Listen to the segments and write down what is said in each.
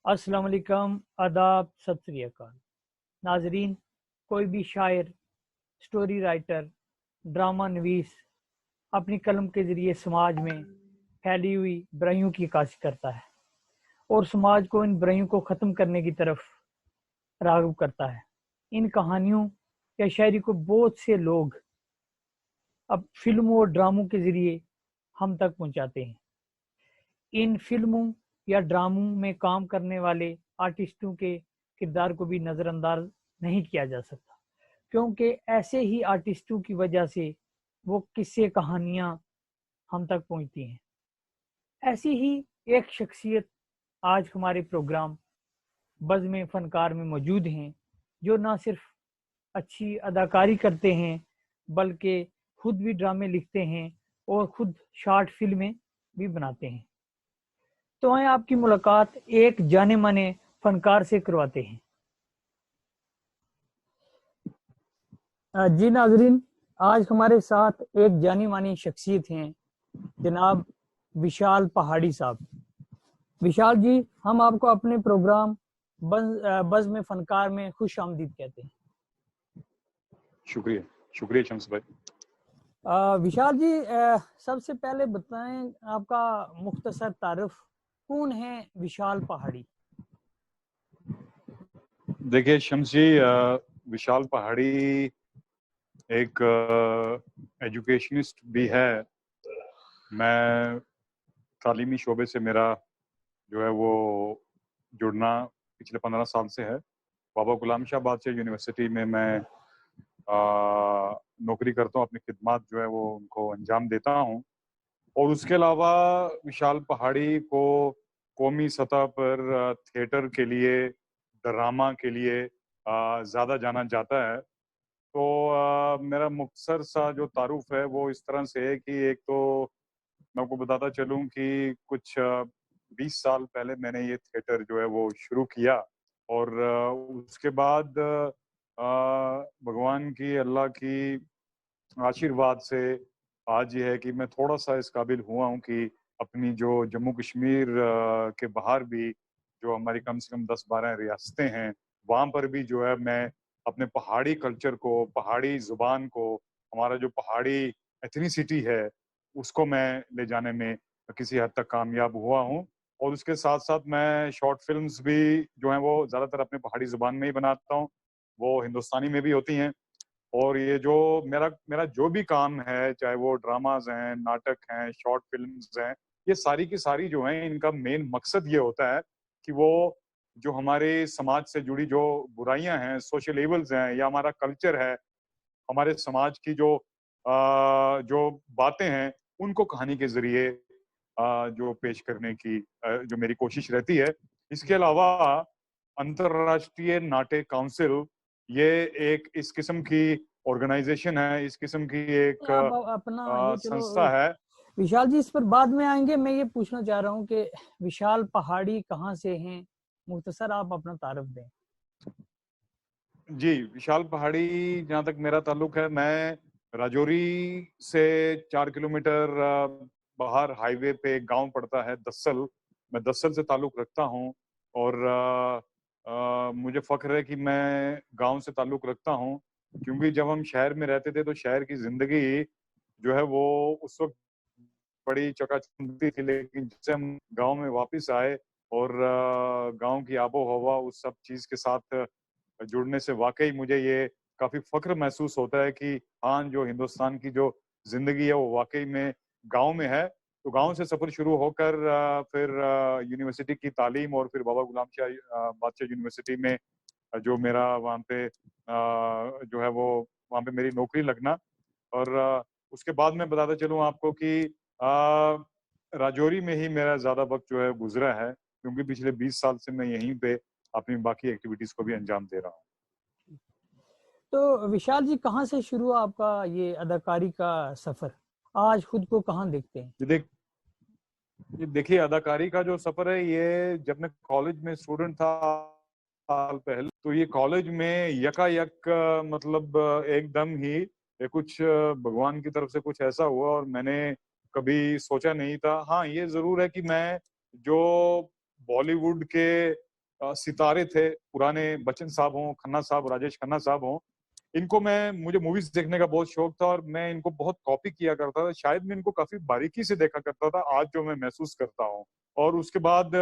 अस्सलाम वालेकुम, आदाब, सत श्री अकाल। नाजरीन, कोई भी शायर, स्टोरी राइटर, ड्रामा नवीस अपनी कलम के जरिए समाज में फैली हुई बुराइयों की काशी करता है और समाज को इन बुराइयों को ख़त्म करने की तरफ राग़िब करता है। इन कहानियों या शायरी को बहुत से लोग अब फिल्मों और ड्रामों के जरिए हम तक पहुंचाते हैं। इन फिल्मों या ड्रामों में काम करने वाले आर्टिस्टों के किरदार को भी नज़रअंदाज नहीं किया जा सकता, क्योंकि ऐसे ही आर्टिस्टों की वजह से वो किस्से कहानियां हम तक पहुंचती हैं। ऐसी ही एक शख्सियत आज हमारे प्रोग्राम बज़्म फनकार में मौजूद हैं, जो ना सिर्फ अच्छी अदाकारी करते हैं बल्कि खुद भी ड्रामे लिखते हैं और खुद शॉर्ट फिल्में भी बनाते हैं। तो आए आपकी मुलाकात एक जाने माने फनकार से करवाते हैं। जी नाजरीन, आज हमारे साथ एक जानी मानी शख्सियत हैं, जनाब विशाल पहाड़ी साहब। विशाल जी, हम आपको अपने प्रोग्राम बज़्म फनकार में खुश आमदीद कहते हैं। शुक्रिया शुक्रिया शम्स भाई। विशाल जी, सबसे पहले बताएं आपका मुख्तसर तारुफ, कौन है विशाल पहाड़ी? देखिए शम्स जी, विशाल पहाड़ी एक एजुकेशनिस्ट भी है। मैं तालीमी शोबे से मेरा जो है वो जुड़ना पिछले 15 साल से है। बाबा गुलाम शाह बादशाह यूनिवर्सिटी में मैं नौकरी करता हूँ, अपनी खिदमत जो है वो उनको अंजाम देता हूँ। और उसके अलावा विशाल पहाड़ी को कौमी सतह पर थिएटर के लिए, ड्रामा के लिए ज़्यादा जाना जाता है। तो मेरा मुख्तसर सा जो तारुफ है वो इस तरह से है कि एक तो मैं आपको बताता चलूं कि कुछ 20 साल पहले मैंने ये थिएटर जो है वो शुरू किया। और उसके बाद भगवान की, अल्लाह की आशीर्वाद से आज ये है कि मैं थोड़ा सा इस काबिल हुआ हूँ कि अपनी जो जम्मू कश्मीर के बाहर भी जो हमारी कम से कम 10-12 रियासतें हैं, वहाँ पर भी जो है मैं अपने पहाड़ी कल्चर को, पहाड़ी जुबान को, हमारा जो पहाड़ी एथनिसिटी है उसको मैं ले जाने में किसी हद तक कामयाब हुआ हूँ। और उसके साथ साथ मैं शॉर्ट फिल्म्स भी जो हैं वो ज़्यादातर अपने पहाड़ी जुबान में ही बनाता हूँ, वो हिंदुस्तानी में भी होती हैं। और ये जो मेरा मेरा जो भी काम है, चाहे वो ड्रामाज हैं, नाटक हैं, शॉर्ट फिल्म्स हैं, ये सारी की सारी जो हैं इनका मेन मकसद ये होता है कि वो जो हमारे समाज से जुड़ी जो बुराइयां हैं, सोशल इवल्स हैं, या हमारा कल्चर है, हमारे समाज की जो बातें हैं, उनको कहानी के जरिए जो पेश करने की जो मेरी कोशिश रहती है। इसके अलावा अंतर्राष्ट्रीय नाट्य काउंसिल ये एक इस किस्म की ऑर्गेनाइजेशन है, इस किस्म की एक आप अपना ये संस्था चलो है। विशाल जी, इस पर बाद में आएंगे। मैं ये पूछना चाह रहा हूँ कि विशाल पहाड़ी कहाँ से हैं, मुख्तसर आप अपना तारुफ दें। जी, विशाल पहाड़ी जहाँ तक मेरा ताल्लुक है, मैं राजौरी से 4 किलोमीटर बाहर हाईवे पे एक गांव पड़ता है दस्सल। मैं दस्सल से ताल्लुक रखता हूँ। और मुझे फख्र है कि मैं गांव से ताल्लुक रखता हूँ, क्योंकि जब हम शहर में रहते थे तो शहर की जिंदगी जो है वो उस वक्त बड़ी चकाचौंध थी, लेकिन जैसे हम गांव में वापस आए और गांव की आबो हवा उस सब चीज के साथ जुड़ने से वाकई मुझे ये काफी फख्र महसूस होता है कि हाँ, जो हिंदुस्तान की जो जिंदगी है वो वाकई में गांव में है। तो गांव से सफर शुरू होकर फिर यूनिवर्सिटी की तालीम, और फिर बाबा गुलाम शाह बादशाह यूनिवर्सिटी में जो मेरा वहाँ पे जो है वो वहाँ पे मेरी नौकरी लगना। और उसके बाद मैं बताता चलूँ आपको कि राजौरी में ही मेरा ज्यादा वक्त जो है गुजरा है, क्योंकि पिछले 20 साल से मैं यहीं पे अपनी बाकी एक्टिविटीज को भी अंजाम दे रहा हूँ। तो विशाल जी, कहाँ से शुरू हुआ आपका ये अदाकारी का सफर? आज खुद को कहाँ देखते हैं? ये देखिए, अदाकारी का जो सफर है ये जब मैं कॉलेज में स्टूडेंट था साल पहले, तो ये कॉलेज में यकायक मतलब एकदम ही ये कुछ भगवान की तरफ से कुछ ऐसा हुआ, और मैंने कभी सोचा नहीं था। हाँ, ये जरूर है कि मैं जो बॉलीवुड के सितारे थे, पुराने बच्चन साहब हों, खन्ना साहब, राजेश खन्ना साहब हों, इनको मुझे मूवीज देखने का बहुत शौक था और मैं इनको बहुत कॉपी किया करता था। शायद मैं इनको काफी बारीकी से देखा करता था, आज जो मैं महसूस करता हूँ। और उसके बाद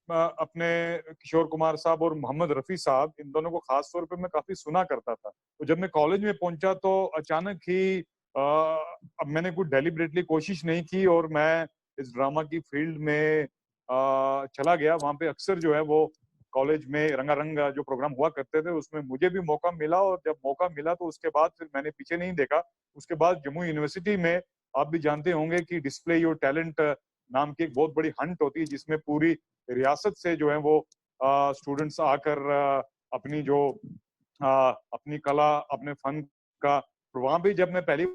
अपने किशोर कुमार साहब और मोहम्मद रफी साहब, इन दोनों को खास तौर पे मैं काफी सुना करता था। तो जब मैं कॉलेज में पहुंचा तो अचानक ही अब मैंने कुछ डेलिबरेटली कोशिश नहीं की और मैं इस ड्रामा की फील्ड में चला गया। वहां पे अक्सर जो है वो कॉलेज में रंगारंग जो प्रोग्राम हुआ करते थे उसमें मुझे भी मौका मिला, और जब मौका मिला तो उसके बाद फिर मैंने पीछे नहीं देखा। उसके बाद जम्मू यूनिवर्सिटी में आप भी जानते होंगे कि डिस्प्ले योर टैलेंट नाम की एक बहुत बड़ी हंट होती है, जिसमें पूरी रियासत से जो है वो स्टूडेंट्स आकर अपनी जो अपनी कला, अपने फन का, वहां भी जब मैं पहली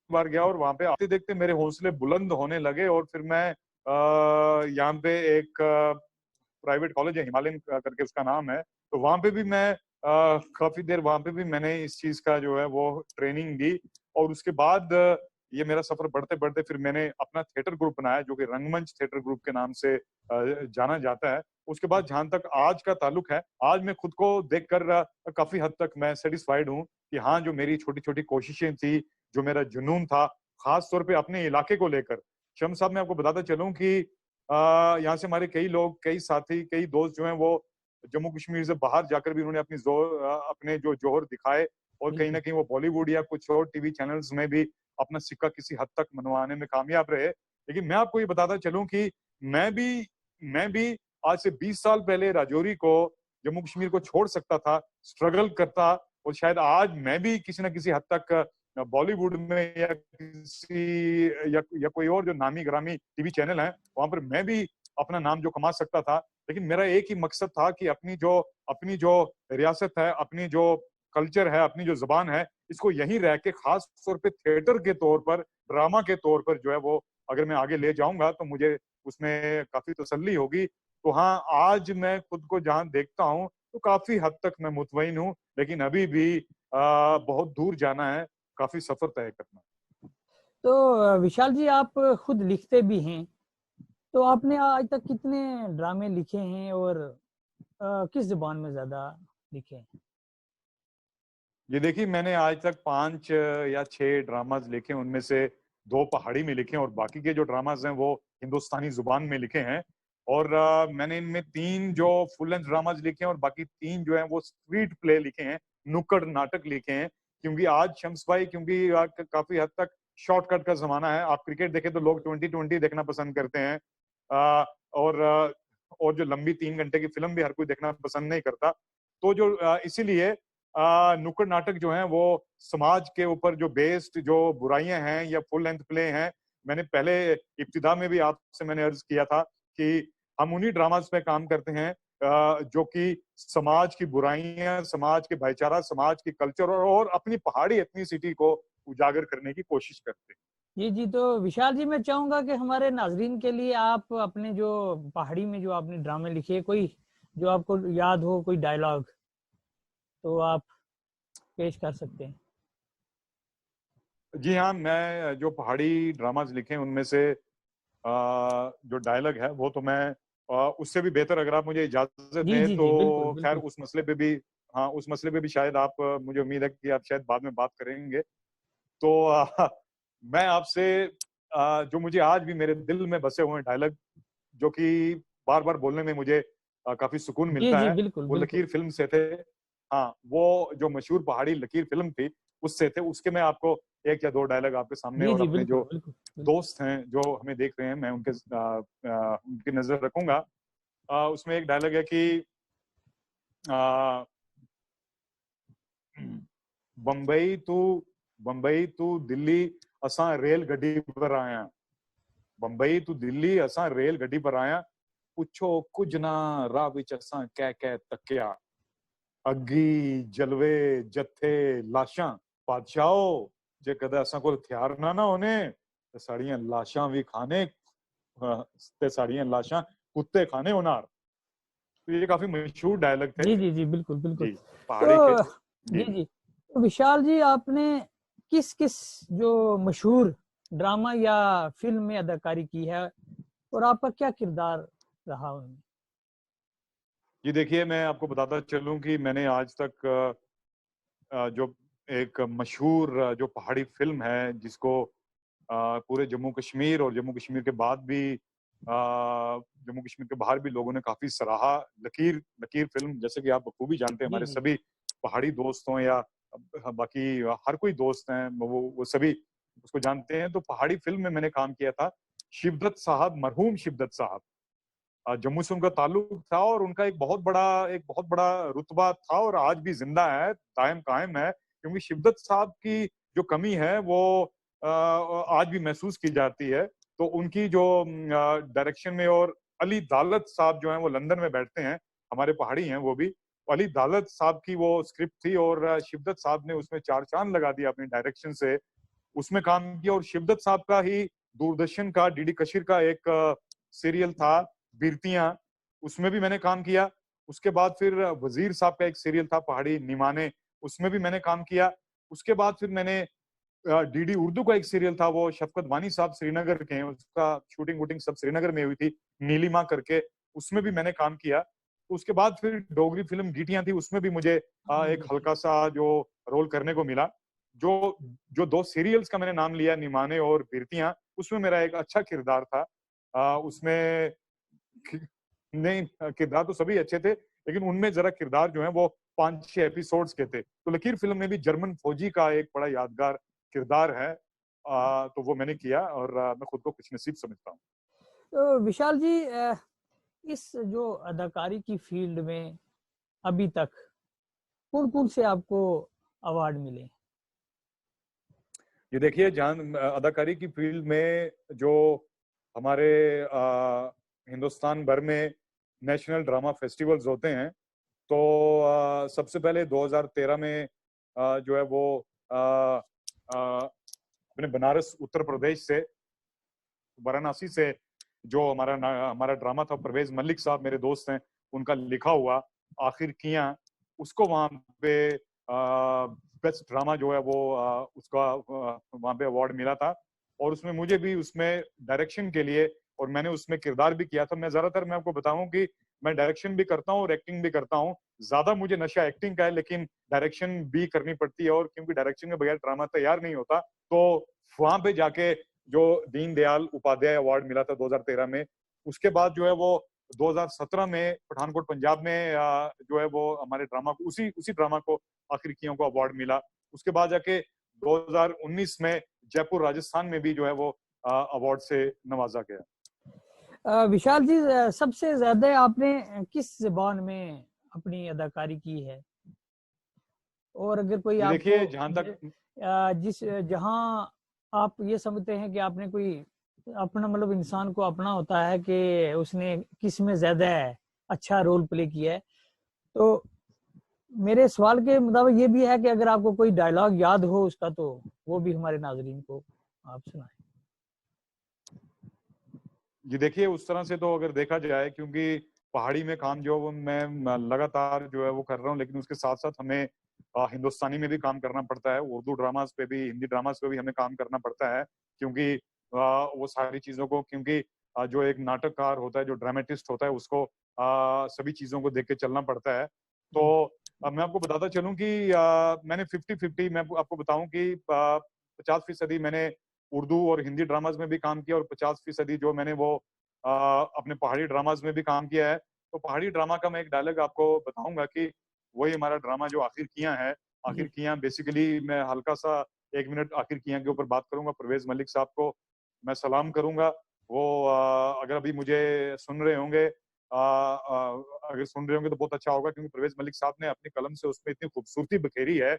बार गया और वहां पे आते देखते मेरे हौसले बुलंद होने लगे, और फिर मैं यहाँ पे एक प्राइवेट कॉलेज है, हिमालयन करके उसका नाम है, तो वहां पे भी मैं काफी देर वहां पे भी मैंने इस चीज का जो है वो ट्रेनिंग दी। और उसके बाद ये मेरा सफर बढ़ते बढ़ते फिर मैंने अपना थिएटर ग्रुप बनाया, जो कि रंगमंच थिएटर ग्रुप के नाम से जाना जाता है। उसके बाद जहां तक आज का ताल्लुक है, आज मैं खुद को देखकर काफी हद तक मैं सेटिस्फाइड हूँ कि हाँ, जो मेरी छोटी छोटी कोशिशें थी, जो मेरा जुनून था, खास तौर पे अपने इलाके को लेकर। शम्स साहब, मैं आपको बताता चलूं कि यहाँ से हमारे कई लोग, कई साथी, कई दोस्त जो हैं वो जम्मू कश्मीर से बाहर जाकर भी उन्होंने अपने जो जोहर दिखाए, और कहीं ना कहीं वो बॉलीवुड या कुछ और टीवी चैनल्स में भी अपना सिक्का किसी हद तक मनवाने में कामयाब रहे। लेकिन मैं आपको ये बताता चलूं कि मैं भी आज से 20 साल पहले राजौरी को, जम्मू कश्मीर को छोड़ सकता था, स्ट्रगल करता, और शायद आज मैं भी किसी ना किसी हद तक बॉलीवुड में या या कोई और जो नामी ग्रामी टीवी चैनल है, वहां पर मैं भी अपना नाम जो कमा सकता था। लेकिन मेरा एक ही मकसद था कि अपनी जो रियासत है, अपनी जो कल्चर है, अपनी जो जबान है, इसको यहीं रह के खास तौर पे थिएटर के तौर पर, ड्रामा के तौर पर जो है वो अगर मैं आगे ले जाऊंगा तो मुझे उसमें काफी तसल्ली होगी। तो हाँ, आज मैं खुद को जहां देखता हूँ तो काफी हद तक मैं मुतमईन हूँ, लेकिन अभी भी बहुत दूर जाना है, काफी सफर तय करना। तो विशाल जी, आप खुद लिखते भी हैं, तो आपने आज तक कितने ड्रामे लिखे हैं और किस जुबान में ज्यादा लिखे हैं? ये देखिए, मैंने आज तक 5 या 6 ड्रामाज लिखे, उनमें से 2 पहाड़ी में लिखे हैं और बाकी के जो ड्रामाज हैं वो हिंदुस्तानी जुबान में लिखे हैं। और मैंने इनमें 3 जो फुल लेंथ ड्रामाज लिखे हैं और बाकी 3 जो हैं वो स्ट्रीट प्ले लिखे हैं, नुक्कड़ नाटक लिखे हैं। क्योंकि आज शम्स भाई, क्योंकि काफी हद तक शॉर्टकट का जमाना है। आप क्रिकेट देखें तो लोग 2020 देखना पसंद करते हैं, और जो लंबी 3 घंटे की फिल्म भी हर कोई देखना पसंद नहीं करता। तो जो इसीलिए नुक्कड़ नाटक जो हैं वो समाज के ऊपर जो बेस्ड जो बुराइयां हैं या फुल लेंथ प्ले हैं। मैंने पहले इब्तिदा में भी आपसे मैंने अर्ज किया था कि हम उन्हीं ड्रामास पे काम करते हैं जो कि समाज की बुराइयां, समाज के भाईचारा, समाज की कल्चर और अपनी पहाड़ी एथनिसिटी को उजागर करने की कोशिश करते हैं। जी जी, तो विशाल जी, मैं चाहूंगा कि हमारे नाजरीन के लिए आप अपने जो पहाड़ी में जो आपने ड्रामे लिखे, कोई जो आपको याद हो, कोई डायलॉग, तो आप पेश कर सकते हैं। जी हाँ, मैं जो पहाड़ी ड्रामाज लिखे हैं उनमें से जो डायलॉग है वो तो मैं उससे भी बेहतर, अगर आप मुझे इजाजत जी दें जी जी, बिल्कुल तो खैर बिल्कुल। उस मसले पे भी, हाँ उस मसले पे भी शायद आप, मुझे उम्मीद है कि आप शायद बाद में बात करेंगे। तो मैं आपसे जो मुझे आज भी मेरे दिल में बसे हुए डायलॉग, जो कि बार बार बोलने में मुझे काफी सुकून जी मिलता जी, है, बिल्कुल वो बिल्कुल। लकीर फिल्म से थे। हाँ, वो जो मशहूर पहाड़ी लकीर फिल्म थी उससे थे। उसके मैं आपको 1 या 2 डायलॉग आपके सामने, जी और जी, अपने बिल्कुल जो बिल्कुल बिल्कुल। दोस्त हैं जो हमें देख रहे हैं, मैं उनकी नजर रखूंगा। उसमें एक डायलॉग है कि आ, बम्बई तू बम्बई तू दिल्ली असां रेल गड्डी पर आया, बम्बई तू दिल्ली असां रेल गड्डी पर आया, पुछो कुछ ना राह विच असां कह कह तकिया, अग्गी जलवे जत्थे लाशां, बादशाहो जे कदे असां कोल हथियार ना ना होने ते साड़ियां लाशां भी खाने, ते साड़ियां लाशां कुत्ते खाने होनार। तो ये काफी मशहूर डायलॉग थे। जी जी जी, बिल्कुल बिल्कुल। जी, पहाड़ी के। तो जी जी। जी, तो विशाल जी, आपने किस किस जो मशहूर ड्रामा या फिल्म में अदाकारी की है और आपका क्या किरदार रहा उनमें? जी देखिए, मैं आपको बताता चलूं कि मैंने आज तक जो एक मशहूर जो पहाड़ी फिल्म है जिसको पूरे जम्मू कश्मीर और जम्मू कश्मीर के बाद भी जम्मू कश्मीर के बाहर भी लोगों ने काफी सराहा, लकीर लकीर फिल्म, जैसे कि आप बखूबी जानते हैं, जी हमारे जी। सभी पहाड़ी दोस्त हों या बाकी हर कोई दोस्त हैं, वो सभी उसको जानते हैं। तो पहाड़ी फिल्म में मैंने काम किया था। शिवदत्त साहब, मरहूम शिवदत्त साहब, जम्मू से उनका ताल्लुक था और उनका एक बहुत बड़ा रुतबा था और आज भी जिंदा है, कायम कायम है, क्योंकि शिवदत्त साहब की जो कमी है वो आज भी महसूस की जाती है। तो उनकी जो डायरेक्शन में, और अली दालत साहब जो हैं वो लंदन में बैठते हैं, हमारे पहाड़ी हैं वो भी। अली दालत साहब की वो स्क्रिप्ट थी और शिवदत्त साहब ने उसमें चार चांद लगा दिया अपनी डायरेक्शन से, उसमें काम किया। और शिवदत्त साहब का ही दूरदर्शन का डीडी कशीर का एक सीरियल था बिरतियां, उसमें भी मैंने काम किया। उसके बाद फिर वजीर साहब का एक सीरियल था पहाड़ी निमाने, उसमें भी मैंने काम किया। उसके बाद फिर मैंने डीडी उर्दू का एक सीरियल था, वो शफकत वानी साहब श्रीनगर के हैं, उसका शूटिंग वूटिंग सब श्रीनगर में हुई थी, नीलिमा करके, उसमें भी मैंने काम किया। तो उसके बाद फिर डोगरी फिल्म गीटियां थी, उसमें भी मुझे हाँ एक जी। हल्का सा जो रोल करने को मिला। जो जो दो सीरियल्स का मैंने नाम लिया, निमाने और बिरतियां, उसमें मेरा एक अच्छा किरदार था। उसमें नहीं, किरदार तो सभी अच्छे थे, लेकिन उनमें जरा किरदार जो है वो 5-6 एपिसोड्स के थे। तो लकीर फिल्म में भी जर्मन फौजी का एक बड़ा यादगार किरदार है, तो वो मैंने किया और मैं खुद को खुशनसीब समझता हूँ। तो विशाल जी, इस जो अदाकारी की फील्ड में अभी तक कौन कौन से आपको अवार्ड मिले? ये देखिए, जहां अदाकारी की फील्ड में जो हमारे हिंदुस्तान भर में नेशनल ड्रामा फेस्टिवल्स होते हैं, तो सबसे पहले 2013 में जो है वो अपने बनारस उत्तर प्रदेश से, वाराणसी से, जो हमारा ड्रामा था, परवेज मलिक साहब मेरे दोस्त हैं, उनका लिखा हुआ आखिर कियां, उसको वहां पे बेस्ट ड्रामा जो है वो उसका वहां पे अवार्ड मिला था। और उसमें मुझे भी उसमें डायरेक्शन के लिए, और मैंने उसमें किरदार भी किया था। मैं आपको बताऊं कि मैं डायरेक्शन भी करता हूँ और एक्टिंग भी करता हूँ। ज्यादा मुझे नशा एक्टिंग का है, लेकिन डायरेक्शन भी करनी पड़ती है, और क्योंकि डायरेक्शन के बगैर ड्रामा तैयार नहीं होता। तो वहां पे जाके जो दीनदयाल उपाध्याय अवार्ड मिला था 2013 में, उसके बाद जो है वो 2017 में पठानकोट पंजाब में जो है वो हमारे ड्रामा को, उसी ड्रामा को आखिर कियों को अवार्ड मिला। उसके बाद जाके 2019 में जयपुर राजस्थान में भी जो है वो अवार्ड से नवाजा गया। विशाल जी, सबसे ज्यादा आपने किस ज़बान में अपनी अदाकारी की है? और अगर कोई ये आपको देखिए, जहां तक जिस जहां आप ये समझते हैं कि आपने कोई अपना मतलब इंसान को अपना होता है कि उसने किस में ज्यादा अच्छा रोल प्ले किया है, तो मेरे सवाल के मुताबिक ये भी है कि अगर आपको कोई डायलॉग याद हो उसका, तो वो भी हमारे नाजरीन को आप सुनाएं। जी देखिए, उस तरह से तो अगर देखा जाए, क्योंकि पहाड़ी में काम जो वो मैं लगातार जो है वो कर रहा हूँ, लेकिन उसके साथ साथ हमें हिंदुस्तानी में भी काम करना पड़ता है, उर्दू ड्रामास पे भी, हिंदी ड्रामास पे भी हमें काम करना पड़ता है, क्योंकि वो सारी चीजों को, क्योंकि जो एक नाटककार होता है, जो ड्रामेटिस्ट होता है, उसको सभी चीजों को देख के चलना पड़ता है। तो मैं आपको बताता चलूं कि मैंने 50-50, मैं आपको बताऊं कि 50% मैंने उर्दू और हिंदी ड्रामाज में भी काम किया, और 50% जो मैंने वो अपने पहाड़ी ड्रामाज में भी काम किया है। तो पहाड़ी ड्रामा का मैं एक डायलॉग आपको बताऊंगा कि वही हमारा ड्रामा जो आखिर कियां है। आखिर जी। कियां बेसिकली, मैं हल्का सा 1 मिनट आखिर कियां के ऊपर बात करूंगा। परवेज मलिक साहब को मैं सलाम करूंगा। वो अगर अभी मुझे सुन रहे होंगे, अगर सुन रहे होंगे तो बहुत अच्छा होगा, क्योंकि परवेज मलिक साहब ने अपनी कलम से उसमें इतनी खूबसूरती बखेरी है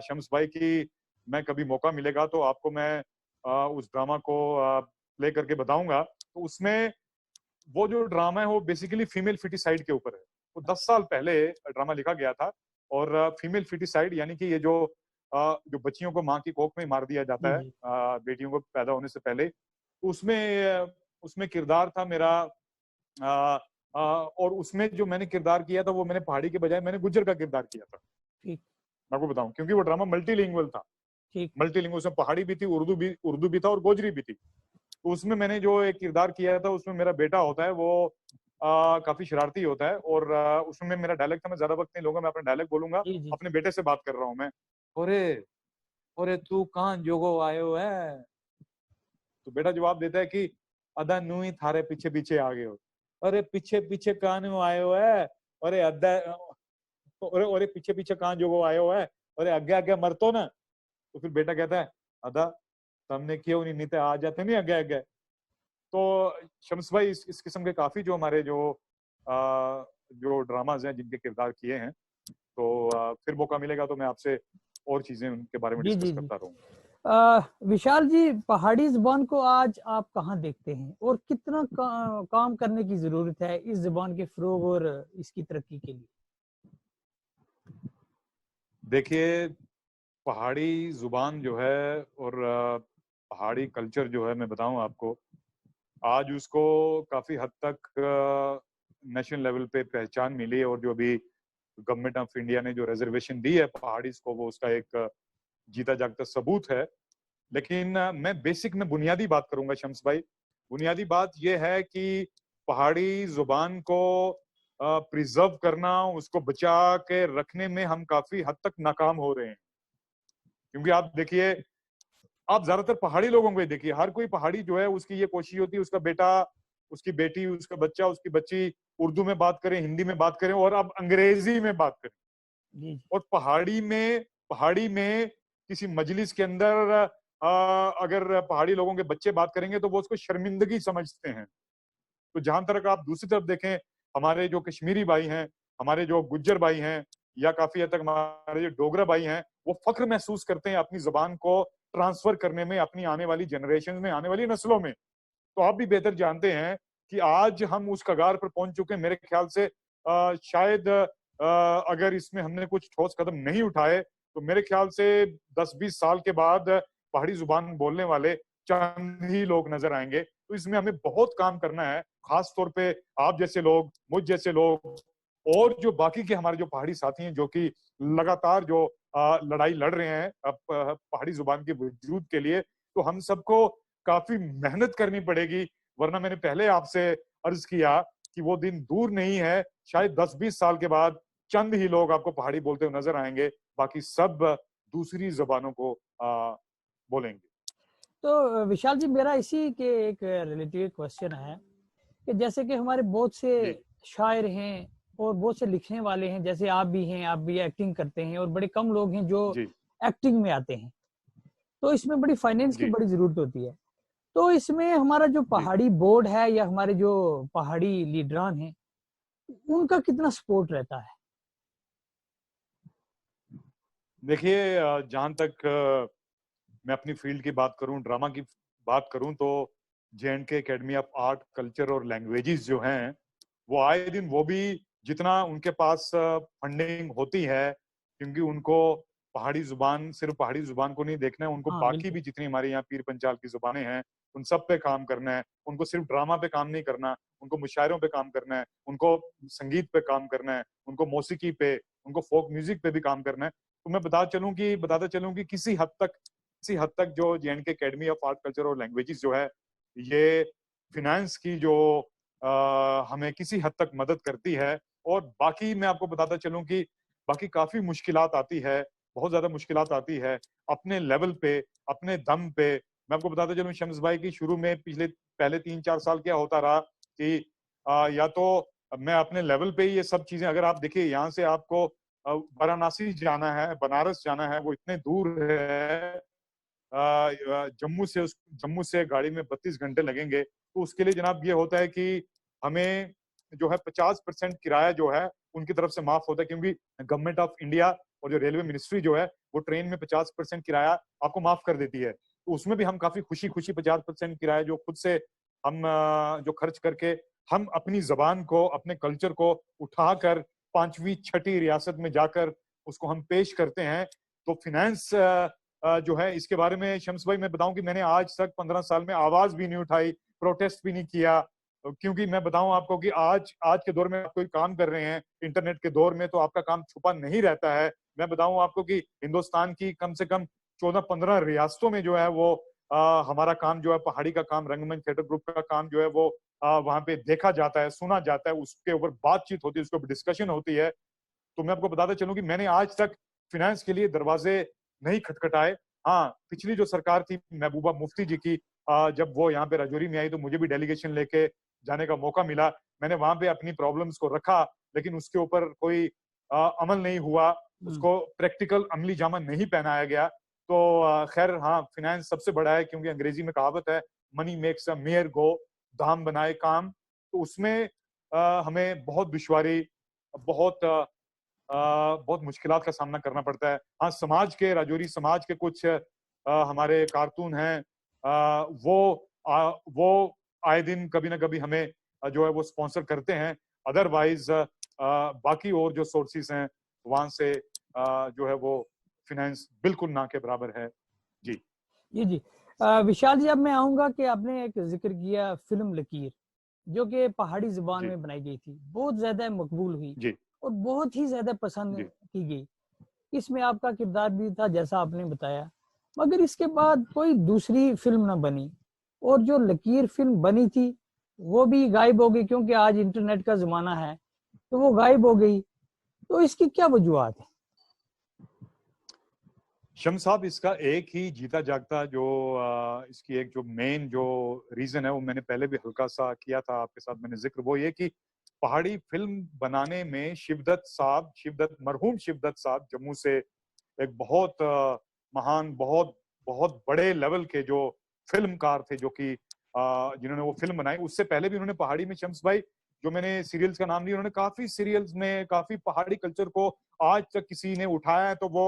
शम्स भाई की। मैं कभी मौका मिलेगा तो आपको मैं उस ड्रामा को प्ले करके बताऊंगा। तो उसमें वो जो ड्रामा है वो बेसिकली फीमेल फिटिसाइड के ऊपर है। वो 10 साल पहले ड्रामा लिखा गया था, और फीमेल फिटिसाइड यानी कि ये जो बच्चियों को माँ की कोख में मार दिया जाता जी है जी। बेटियों को पैदा होने से पहले। तो उसमें किरदार था मेरा, और उसमें जो मैंने किरदार किया था वो मैंने पहाड़ी के बजाय मैंने गुज्जर का किरदार किया था। ठीक। मैं आपको बताऊं, क्योंकि वो ड्रामा मल्टीलिंगुअल था। ठीक। मल्टीलिंगुअल, उसमें पहाड़ी भी थी, उर्दू भी था और गोजरी भी थी। तो उसमें मैंने जो एक किरदार किया था, उसमें मेरा बेटा होता है, वो काफी शरारती होता है और उसमें मेरा डायलॉग था, मैं ज्यादा वक्त नहीं लूंगा, मैं अपना डायलॉग बोलूंगा। जी जी। अपने बेटे से बात कर रहा हूँ मैं। ओरे, ओरे तू कहाँ जोगो आयो है? तो बेटा जवाब देता है कि अदा नू ही थारे पीछे पीछे आ गए हो। अरे पीछे पीछे कहाँ नु आयो है? अरे अद्दा, अरे अरे पीछे पीछे कहाँ जोगो आयो है? अरे आगे आगे मरतो ना। तो फिर बेटा कहता है, अदा तुमने क्यों नहीं नीते आ जाते नहीं आगे आगे। तो शम्स भाई इस किस्म के काफी जो हमारे जो ड्रामाज हैं जिनके किरदार किए हैं, तो फिर मौका मिलेगा तो मैं आपसे और चीजें उनके बारे में जी डिस्कस जी जी। करता रहूंगा। विशाल जी, पहाड़ी जुबान को आज आप कहाँ देखते हैं और कितना काम करने की जरूरत है इस जुबान के फरोग और इसकी तरक्की के लिए? देखिए, पहाड़ी जुबान जो है और पहाड़ी कल्चर जो है, मैं बताऊं आपको, आज उसको काफी हद तक नेशनल लेवल पे पहचान मिली है। और जो अभी गवर्नमेंट ऑफ इंडिया ने जो रिजर्वेशन दी है पहाड़ी को, वो उसका एक जीता जागता सबूत है। लेकिन मैं बेसिक में बुनियादी बात करूंगा शम्स भाई। बुनियादी बात यह है कि पहाड़ी जुबान को प्रिजर्व करना, उसको बचा के रखने में हम काफी हद तक नाकाम हो रहे हैं। क्योंकि आप देखिए, आप ज्यादातर पहाड़ी लोगों को ही देखिए, हर कोई पहाड़ी जो है उसकी ये कोशिश होती है उसका बेटा, उसकी बेटी, उसका बच्चा, उसकी बच्ची उर्दू में बात करें, हिंदी में बात करें और अब अंग्रेजी में बात करें। जी जी। और पहाड़ी में किसी मजलिस के अंदर अगर पहाड़ी लोगों के बच्चे बात करेंगे तो वो उसको शर्मिंदगी समझते हैं। तो जहां तक आप दूसरी तरफ देखें, हमारे जो कश्मीरी भाई हैं, हमारे जो गुज्जर भाई हैं, या काफी हद तक हमारे जो डोगरा भाई हैं, वो फख्र महसूस करते हैं अपनी जुबान को ट्रांसफर करने में, अपनी आने वाली जनरेशन में, आने वाली नस्लों में। तो आप भी बेहतर जानते हैं कि आज हम उस कगार पर पहुंच चुके हैं। मेरे ख्याल से शायद अगर इसमें हमने कुछ ठोस कदम नहीं उठाए तो मेरे ख्याल से 10-20 साल के बाद पहाड़ी जुबान बोलने वाले चंद ही लोग नजर आएंगे। तो इसमें हमें बहुत काम करना है, खास तौर पे आप जैसे लोग, मुझ जैसे लोग, और जो बाकी के हमारे जो पहाड़ी साथी हैं जो कि लगातार जो लड़ाई लड़ रहे हैं पहाड़ी जुबान के वजूद के लिए। तो हम सबको काफी मेहनत करनी पड़ेगी, वरना मैंने पहले आपसे अर्ज किया कि वो दिन दूर नहीं है। शायद 10-20 साल के बाद चंद ही लोग आपको पहाड़ी बोलते हुए नजर आएंगे, बाकी सब दूसरी जबानों को बोलेंगे। तो विशाल जी, मेरा इसी के एक रिलेटेड क्वेश्चन है कि जैसे कि हमारे बहुत से जी शायर हैं और बहुत से लिखने वाले हैं, जैसे आप भी हैं, आप भी एक्टिंग करते हैं, और बड़े कम लोग हैं जो जी एक्टिंग में आते हैं। तो इसमें बड़ी फाइनेंस की जी बड़ी जरूरत होती है। तो इसमें हमारा जो जी। पहाड़ी बोर्ड है या हमारे जो पहाड़ी लीडरान हैं, उनका कितना सपोर्ट रहता है? देखिए, जहां तक मैं अपनी फील्ड की बात करूं, ड्रामा की बात करूं, तो J&K academy of art culture और लैंग्वेजेस जो हैं, वो आए दिन वो भी जितना उनके पास फंडिंग होती है, क्योंकि उनको पहाड़ी जुबान, सिर्फ पहाड़ी जुबान को नहीं देखना है, उनको हाँ बाकी बिल्कुल। भी जितनी हमारे यहाँ पीर पंचाल की जुबानें हैं उन सब पे काम करना है। उनको सिर्फ ड्रामा पे काम नहीं करना, उनको मुशायरों पे काम करना है, उनको संगीत पे काम करना है, उनको मौसीकी पे, उनको फोक म्यूजिक पे भी काम करना है। तो मैं बताता चलूं कि किसी हद तक जो J&K academy of art culture और लैंग्वेजेस जो है, ये फिनेंस की जो हमें किसी हद तक मदद करती है। और बाकी मैं आपको बताता चलूं कि बाकी काफी मुश्किलात आती है, बहुत ज्यादा मुश्किलात आती है अपने लेवल पे, अपने दम पे। मैं आपको बताता चलूं शम्स भाई की शुरू में पहले 3-4 साल क्या होता रहा कि या तो मैं अपने लेवल पे ही ये सब चीजें, अगर आप देखिए यहाँ से आपको वाराणसी जाना है, बनारस जाना है, वो इतने दूर है, जम्मू से गाड़ी में 32 घंटे लगेंगे। तो उसके लिए जनाब ये होता है कि हमें जो है 50% किराया जो है उनकी तरफ से माफ होता है, क्योंकि गवर्नमेंट ऑफ इंडिया और जो रेलवे मिनिस्ट्री जो है वो ट्रेन में 50% किराया आपको माफ कर देती है। तो उसमें भी हम काफी खुशी खुशी 50% किराया जो खुद से हम जो खर्च करके हम अपनी जबान को, अपने कल्चर को उठाकर 5वीं 6ठी रियासत में जाकर उसको हम पेश करते हैं। तो फिनेंस जो है, इसके बारे में शम्स भाई मैं बताऊं कि मैंने आज तक 15 साल में आवाज भी नहीं उठाई, प्रोटेस्ट भी नहीं किया। क्योंकि मैं बताऊं आपको कि आज आज के दौर में आप कोई काम कर रहे हैं, इंटरनेट के दौर में, तो आपका काम छुपा नहीं रहता है। मैं बताऊं आपको कि हिंदुस्तान की कम से कम 14-15 रियासतों में जो है वो हमारा काम जो है, पहाड़ी का काम, रंगमंच थिएटर ग्रुप का काम जो है वो वहां पे देखा जाता है, सुना जाता है, उसके ऊपर बातचीत होती है, उसके ऊपर डिस्कशन होती है। तो मैं आपको बताता चलूं कि मैंने आज तक फिनेंस के लिए दरवाजे नहीं खटखटाए। हाँ, पिछली जो सरकार थी महबूबा मुफ्ती जी की, जब वो यहाँ पे राजौरी में आई तो मुझे भी डेलीगेशन लेके जाने का मौका मिला। मैंने वहां पे अपनी प्रॉब्लम्स को रखा, लेकिन उसके ऊपर कोई अमल नहीं हुआ, उसको प्रैक्टिकल अमली जामा नहीं पहनाया गया। तो खैर हाँ, फिनेंस सबसे बड़ा है, क्योंकि अंग्रेजी में कहावत है, मनी मेक्स अ मेयर गो, धाम बनाए काम। तो उसमें हमें बहुत दुश्वारी, बहुत बहुत मुश्किलात का सामना करना पड़ता है। हाँ, समाज के, राजौरी समाज के कुछ हमारे कारकुन हैं, वो आए दिन कभी ना कभी हमें जो है वो स्पॉन्सर करते हैं। अदरवाइज बाकी और जो सोर्सेस हैं वहां से जो है वो फिनेंस बिल्कुल ना के बराबर है। जी जी जी। विशाल जी, अब मैं आऊंगा कि आपने एक जिक्र किया फिल्म लकीर, जो कि पहाड़ी जुबान जी में बनाई गई थी, बहुत ज्यादा मकबूल हुई जी और बहुत ही ज्यादा पसंद जी की गई। इसमें आपका किरदार भी था जैसा आपने बताया, मगर इसके बाद कोई दूसरी फिल्म ना बनी, और जो लकीर फिल्म बनी थी वो भी गायब हो गई, क्योंकि आज इंटरनेट का जमाना है, तो वो गायब हो गई। तो इसकी क्या वजूहत है? शम्स साहब, इसका एक ही जीता जागता जो इसकी एक जो मेन जो रीजन है, वो मैंने पहले भी हल्का सा किया था आपके साथ मैंने जिक्र, वो ये कि पहाड़ी फिल्म बनाने में शिवदत्त साहब, मरहूम शिवदत्त साहब जम्मू से एक बहुत महान, बहुत बहुत बड़े लेवल के जो फिल्मकार थे, जो कि जिन्होंने वो फिल्म बनाई। उससे पहले भी उन्होंने पहाड़ी में, शम्स भाई, जो मैंने सीरियल्स का नाम लिया, उन्होंने काफी सीरियल्स में काफी पहाड़ी कल्चर को आज तक किसी ने उठाया है तो वो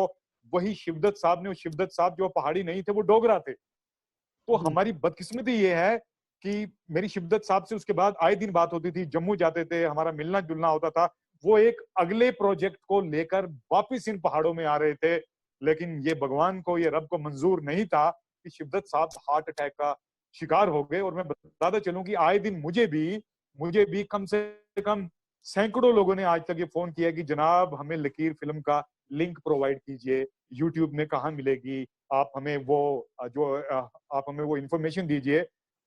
वही शिवदत्त साहब ने। और शिवदत्त साहब जो पहाड़ी नहीं थे, वो डोगरा थे। तो जी हमारी बदकिस्मती ये है कि मेरी शिवदत्त साहब से उसके बाद आए दिन बात होती थी, जम्मू जाते थे, हमारा मिलना जुलना होता था। वो एक अगले प्रोजेक्ट को लेकर वापस इन पहाड़ों में आ रहे थे, लेकिन ये भगवान को, ये रब को मंजूर नहीं था कि शिवदत्त साहब हार्ट अटैक का शिकार हो गए। और मैं बताता चलूं कि आए दिन मुझे भी कम से कम सैकड़ों लोगों ने आज तक ये फोन किया कि जनाब, हमें लकीर फिल्म का लिंक प्रोवाइड कीजिए, यूट्यूब में कहाँ मिलेगी, आप हमें वो आप हमें वो इंफॉर्मेशन दीजिए।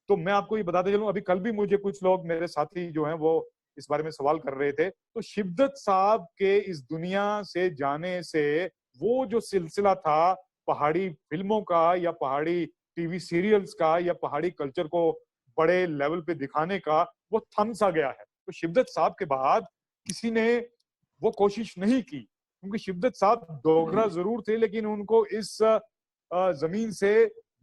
तो मैं आपको ये बताते चलूं, अभी कल भी मुझे कुछ लोग, मेरे साथी जो हैं, वो इस बारे में सवाल कर रहे थे। तो शिवदत्त साहब के इस दुनिया से जाने से वो जो सिलसिला था पहाड़ी फिल्मों का, या पहाड़ी टीवी सीरियल्स का, या पहाड़ी कल्चर को बड़े लेवल पे दिखाने का, वो थम सा गया है। तो शिवदत्त साहब के बाद किसी ने वो कोशिश नहीं की, क्योंकि शिवदत्त साहब डोगरा जरूर थे, लेकिन उनको इस जमीन से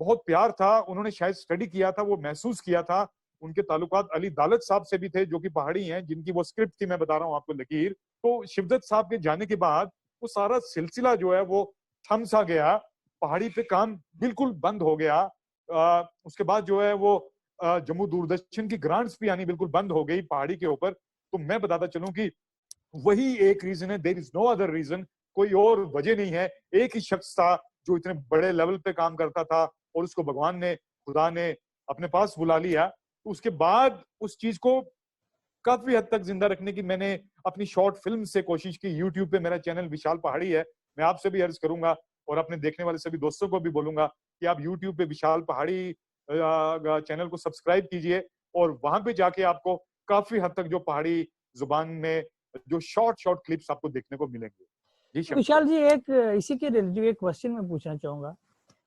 बहुत प्यार था। उन्होंने शायद स्टडी किया था, वो महसूस किया था। उनके ताल्लुकात अली दालत साहब से भी थे, जो कि पहाड़ी हैं, जिनकी वो स्क्रिप्ट थी, मैं बता रहा हूँ आपको, लकीर। तो शिवदत्त साहब के जाने के बाद वो सारा सिलसिला जो है वो थम सा गया, पहाड़ी पे काम बिल्कुल बंद हो गया। उसके बाद जो है वो जम्मू दूरदर्शन की ग्रांट्स भी आनी बिल्कुल बंद हो गई पहाड़ी के ऊपर। तो मैं बताता चलूं कि वही एक रीजन है, there is no other reason, कोई और वजह नहीं है। एक ही शख्स था जो इतने बड़े लेवल पे काम करता था, और उसको भगवान ने, खुदा ने अपने पास बुला लिया। तो उसके बाद उस चीज को काफी हद तक जिंदा रखने की मैंने अपनी शॉर्ट फिल्म से कोशिश की। यूट्यूब पे मेरा चैनल विशाल पहाड़ी है। मैं आपसे भी अर्ज करूंगा और अपने देखने वाले सभी दोस्तों को भी बोलूंगा कि आप यूट्यूब पे विशाल पहाड़ी चैनल को सब्सक्राइब कीजिए, और वहां पे जाके आपको काफी हद तक जो पहाड़ी जुबान में जो शॉर्ट शॉर्ट क्लिप्स आपको देखने को मिलेंगे। जी तो शम्स भाई। विशाल जी, एक इसी के रिलेटेड एक क्वेश्चन मैं पूछना चाहूंगा।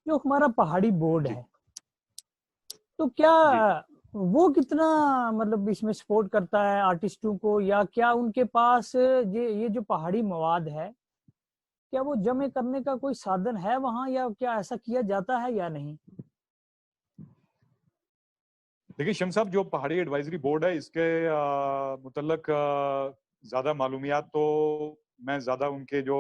जो हमारा पहाड़ी बोर्ड जी है, तो क्या जी वो कितना मतलब इसमें सपोर्ट करता है आर्टिस्टों को, या क्या उनके पास ये जो पहाड़ी मवाद है, क्या वो जमे करने का कोई साधन है वहां, या क्या ऐसा किया जाता है या नहीं? देखिए शम्स साहब, जो पहाड़ी एडवाइजरी बोर्ड है, इसके मुतल्लक ज्यादा मालूमियात तो मैं ज्यादा उनके जो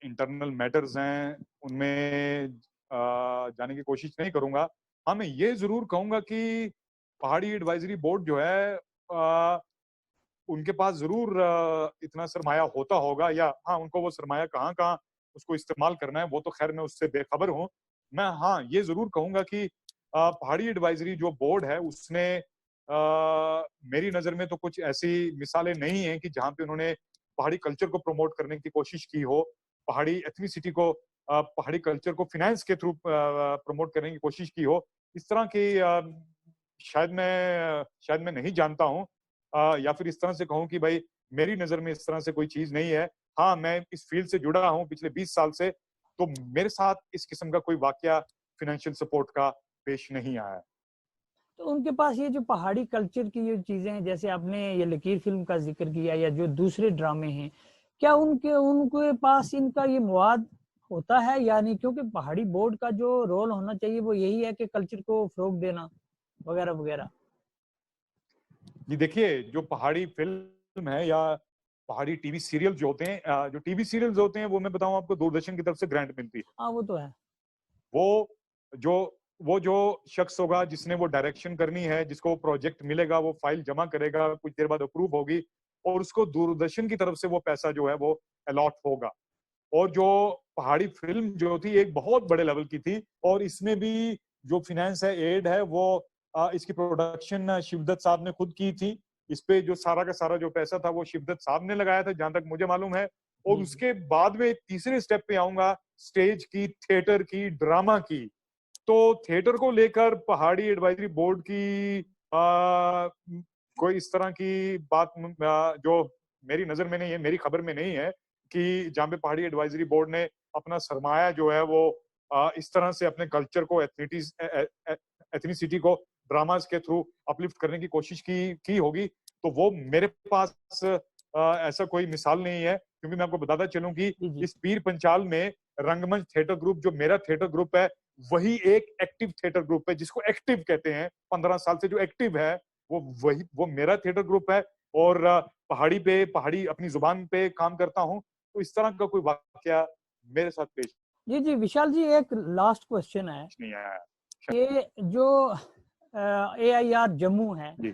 इंटरनल मैटर्स हैं उनमें जाने की कोशिश नहीं करूंगा। हाँ, मैं ये जरूर कहूंगा कि पहाड़ी एडवाइजरी बोर्ड जो है, उनके पास जरूर इतना सरमाया होता होगा, या हाँ, उनको वो सरमाया कहाँ कहाँ उसको इस्तेमाल करना है वो तो खैर मैं उससे बेखबर हूँ। मैं हाँ ये जरूर कहूंगा कि पहाड़ी एडवाइजरी जो बोर्ड है उसने मेरी नजर में तो कुछ ऐसी मिसालें नहीं हैं कि जहाँ पे उन्होंने पहाड़ी कल्चर को प्रमोट करने की कोशिश की हो, पहाड़ी एथनिसिटी को, पहाड़ी कल्चर को फिनेंस के थ्रू प्रमोट करने की कोशिश की हो। इस तरह की शायद मैं नहीं जानता हूँ, या फिर इस तरह से कहूँ कि भाई मेरी नजर में इस तरह से कोई चीज नहीं है। हाँ, मैं इस फील्ड से जुड़ा हूँ पिछले 20 साल से, तो मेरे साथ इस किस्म का कोई वाकया फाइनेंशियल सपोर्ट का पेश नहीं आया। तो उनके पास ये जो पहाड़ी कल्चर की जो चीजें हैं, जैसे आपने ये लकीर फिल्म का जिक्र किया या जो दूसरे ड्रामे हैं, क्या उनके उनके पास इनका ये मवाद होता है या नहीं? क्योंकि पहाड़ी बोर्ड का जो रोल होना चाहिए वो यही है कि कल्चर को फरोग देना वगैरह वगैरह। जी देखिए, जो पहाड़ी फिल्म है या पहाड़ी टीवी सीरियल जो होते हैं, जो टीवी सीरियल्स होते हैं, वो मैं बताऊं आपको, दूरदर्शन की तरफ से ग्रांट मिलती है। हाँ वो तो है। वो जो वो जो शख्स होगा जिसने वो डायरेक्शन करनी है, जिसको प्रोजेक्ट मिलेगा, वो फाइल जमा करेगा, कुछ देर बाद अप्रूव होगी और उसको दूरदर्शन की तरफ से वो पैसा जो है वो अलॉट होगा। और जो पहाड़ी फिल्म जो थी एक बहुत बड़े लेवल की थी, और इसमें भी जो फिनेंस है, एड है, वो इसकी प्रोडक्शन शिवदत्त साहब ने खुद की थी। इस पे जो सारा का सारा जो पैसा था वो शिवदत्त साहब ने लगाया था, जहां तक मुझे मालूम है। और उसके बाद में तीसरे स्टेप पे आऊंगा, स्टेज की, थिएटर की, ड्रामा की। तो थिएटर को लेकर पहाड़ी एडवाइजरी बोर्ड की कोई इस तरह की बात जो मेरी नजर में नहीं है, मेरी खबर में नहीं है कि जहां पे पहाड़ी एडवाइजरी बोर्ड ने अपना सरमाया जो है वो इस तरह से अपने कल्चर को, एथनिसिटी को ड्रामास के थ्रू अपलिफ्ट करने की कोशिश की होगी। तो वो मेरे पास ऐसा कोई मिसाल नहीं है, क्योंकि मैं आपको बताता चलूं कि इस पीर पंचाल में रंगमंच थिएटर ग्रुप, जो मेरा थिएटर ग्रुप है, वही एक एक्टिव थिएटर ग्रुप है, जिसको एक्टिव कहते हैं। 15 साल से जो एक्टिव है वो मेरा थिएटर ग्रुप है। और पहाड़ी अपनी जुबान पे काम करता हूँ। तो इस तरह का कोई वाकया मेरे साथ पेश जी विशाल जी, एक लास्ट क्वेश्चन है नहीं आया कि जो AIR जम्मू है, जी।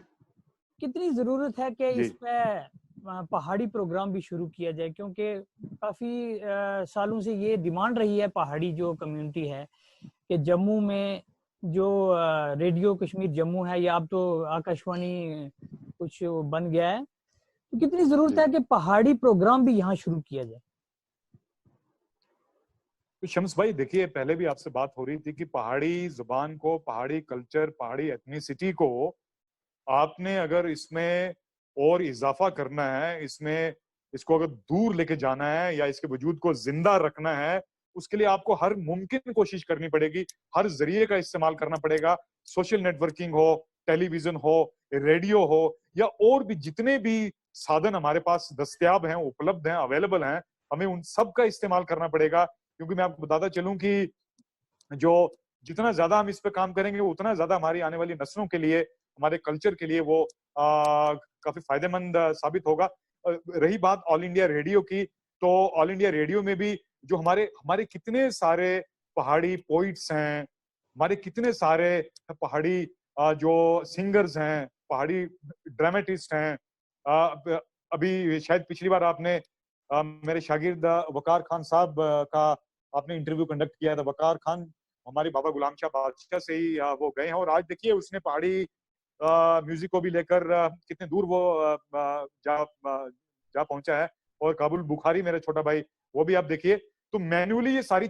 कितनी जरूरत है कि जी इस पे पहाड़ी प्रोग्राम भी शुरू किया जाए? क्योंकि काफी सालों से ये डिमांड रही है पहाड़ी जो कम्युनिटी है कि जम्मू में जो रेडियो कश्मीर जम्मू है, या अब तो आकाशवाणी कुछ बन गया है, तो कितनी जरूरत है कि पहाड़ी प्रोग्राम भी यहाँ शुरू किया जाए? तो शम्स भाई देखिए, पहले भी आपसे बात हो रही थी कि पहाड़ी जुबान को, पहाड़ी कल्चर, पहाड़ी एथनिसिटी को आपने अगर इसमें और इजाफा करना है, इसको अगर दूर लेके जाना है या इसके वजूद को जिंदा रखना है, उसके लिए आपको हर मुमकिन कोशिश करनी पड़ेगी, हर जरिए का इस्तेमाल करना पड़ेगा। सोशल नेटवर्किंग हो, टेलीविजन हो, रेडियो हो, या और भी जितने भी साधन हमारे पास दस्तयाब हैं, उपलब्ध हैं, अवेलेबल हैं, हमें उन सब का इस्तेमाल करना पड़ेगा। क्योंकि मैं आपको बताता चलूं कि जितना ज्यादा हम इस पे काम करेंगे, उतना ज्यादा हमारी आने वाली नस्लों के लिए, हमारे कल्चर के लिए वो काफी फायदेमंद साबित होगा। रही बात ऑल इंडिया रेडियो की, तो ऑल इंडिया रेडियो में भी जो हमारे हमारे कितने सारे पहाड़ी पोइट्स हैं, हमारे कितने सारे पहाड़ी जो सिंगर्स हैं, पहाड़ी ड्रामेटिस्ट हैं। अभी शायद पिछली बार आपने मेरे शागिर्द वकार खान साहब का आपने इंटरव्यू कंडक्ट किया था। वकार खान हमारे बाबा गुलाम शाह बादशाह से ही वो गए हैं, और आज देखिए उसने पहाड़ी म्यूजिक को भी लेकर कितने दूर वो जा पहुंचा है। और काबुल बुखारी मेरा छोटा भाई, वो भी आप देखिए। तो मैन्युअली ये सारी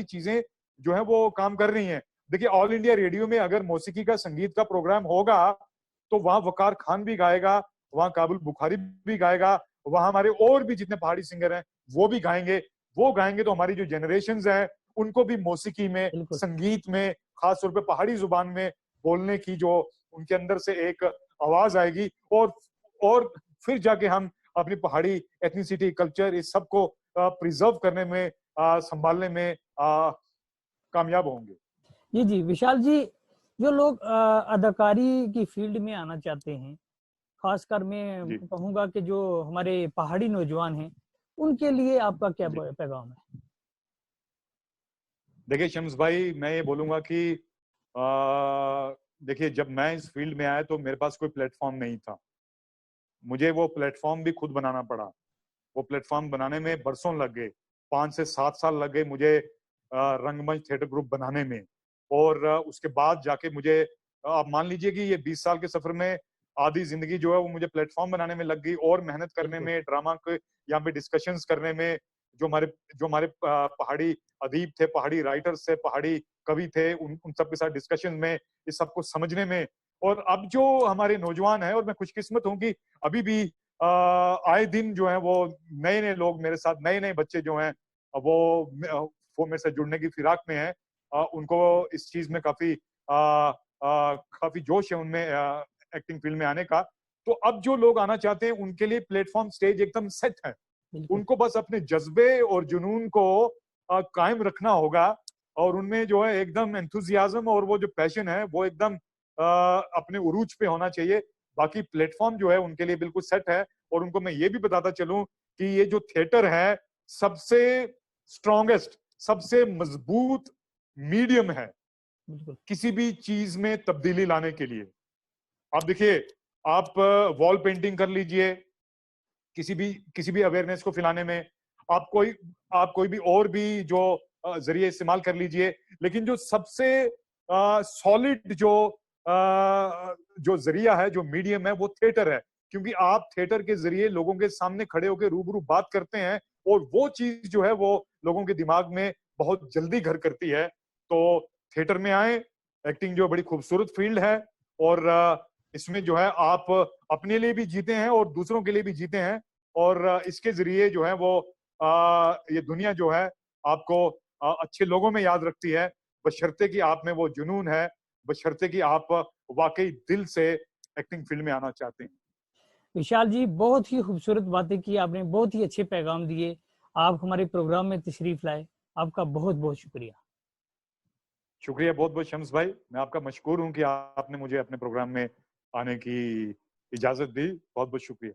चीजें जो है वो काम कर रही हैं। देखिए ऑल इंडिया रेडियो में अगर मौसीकी का, संगीत का प्रोग्राम होगा, तो वहां वकार खान भी गाएगा, वहां काबुल बुखारी भी गाएगा, वहां हमारे और भी जितने पहाड़ी सिंगर हैं वो भी गाएंगे। वो गाएंगे तो हमारी जो जनरेशंस हैं उनको भी मौसीकी में, संगीत में, खासतौर पे पहाड़ी जुबान में बोलने की जो उनके अंदर से एक आवाज आएगी, और फिर जाके हम अपनी पहाड़ी एथनिसिटी, कल्चर, इस सब को प्रिजर्व करने में, संभालने में कामयाब होंगे। जी विशाल जी, जो लोग अदाकारी की फील्ड में आना चाहते हैं, खासकर मैं कहूंगा कि जो हमारे पहाड़ी नौजवान हैं, उनके लिए आपका क्या पैगाम है? देखिए शम्स भाई, मैं ये बोलूंगा कि देखिए, जब मैं इस फील्ड में आया तो मेरे पास कोई प्लेटफॉर्म नहीं था। मुझे वो प्लेटफॉर्म भी खुद बनाना पड़ा। वो प्लेटफॉर्म बनाने में बरसों लग गए, 5 से 7 साल लग गए मुझे रंगमंच थिएटर ग्रुप बनाने में। और उसके बाद जाके मुझे, आप मान लीजिए कि ये 20 साल के सफर में आधी जिंदगी जो है वो मुझे प्लेटफॉर्म बनाने में लग गई, और मेहनत करने में, ड्रामा के यहाँ पे डिस्कशंस करने में, जो हमारे पहाड़ी अदीब थे, पहाड़ी राइटर्स थे, पहाड़ी कवि थे, उन सबके साथ डिस्कशन में, इस सबको समझने में। और अब जो हमारे नौजवान हैं, और मैं खुशकिस्मत हूँ कि अभी भी आए दिन जो है वो नए नए लोग मेरे साथ, नए नए बच्चे जो हैं वो मेरे से जुड़ने की फिराक में हैं। उनको इस चीज में काफी जोश है उनमें, एक्टिंग फील्ड में आने का। तो अब जो लोग आना चाहते हैं उनके लिए प्लेटफॉर्म, स्टेज एकदम सेट है। उनको बस अपने जज्बे और जुनून को कायम रखना होगा, और उनमें जो है एकदम एंथुजियाज्म और वो जो पैशन है वो एकदम अपने उरूज पे होना चाहिए। बाकी प्लेटफॉर्म जो है उनके लिए बिल्कुल सेट है। और उनको मैं ये भी बताता चलूं कि ये जो थिएटर है सबसे स्ट्रॉन्गेस्ट, सबसे मजबूत मीडियम है किसी भी चीज में तब्दीली लाने के लिए। आप देखिए, आप वॉल पेंटिंग कर लीजिए, किसी भी अवेयरनेस को फैलाने में, आप कोई भी और भी जो जरिए इस्तेमाल कर लीजिए, लेकिन जो सबसे सॉलिड जो जरिया है, जो मीडियम है, वो थिएटर है। क्योंकि आप थिएटर के जरिए लोगों के सामने खड़े होकर रूबरू बात करते हैं, और वो चीज जो है वो लोगों के दिमाग में बहुत जल्दी घर करती है। तो थिएटर में आए, एक्टिंग जो बड़ी खूबसूरत फील्ड है, और इसमें जो है आप अपने लिए भी जीते हैं और दूसरों के लिए भी जीते हैं। और इसके जरिए जो है वो ये दुनिया जो है आपको अच्छे लोगों में याद रखती है, बशर्ते कि आप में वो जुनून है, बशर्ते कि आप वाकई दिल से एक्टिंग फील्ड में आना चाहते हैं। विशाल जी, बहुत ही खूबसूरत बातें की आपने, बहुत ही अच्छे पैगाम दिए। आप हमारे प्रोग्राम में तशरीफ लाए, आपका बहुत बहुत शुक्रिया। शुक्रिया बहुत बहुत शम्स भाई, मैं आपका मशकूर हूं कि आपने मुझे अपने प्रोग्राम में आने की इजाजत दी। बहुत बहुत शुक्रिया।